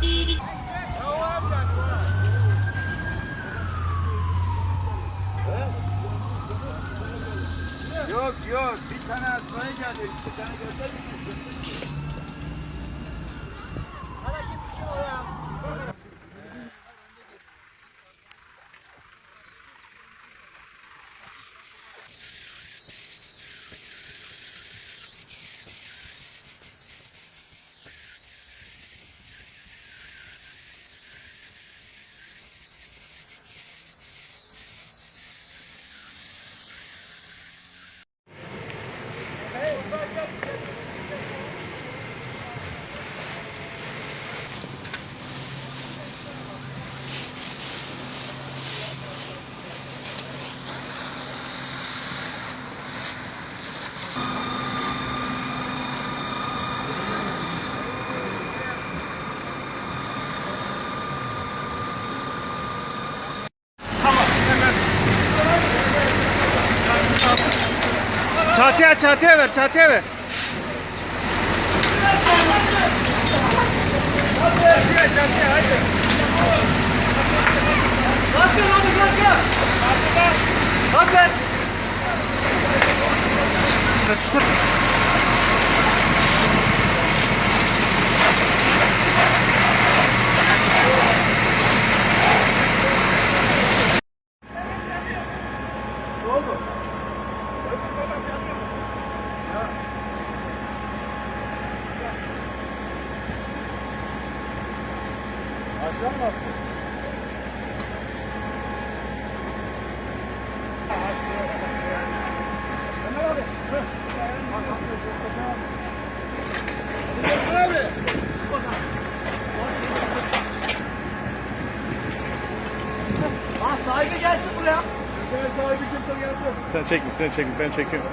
Yok yok, bir tane atmaya geldi, bir tane göster misin? Hadi git şuraya. Çatıya ver, çatıya ver. Çatıya hadi. Kalkın abi kalkın. Kalkın. Kaçtır. Ne oldu? Aşağı mı attın? Ömer abi. Ömer abi. Sahibi gelsin buraya. Sahibi kimse gelsin. Sen çekme, ben çekeyim.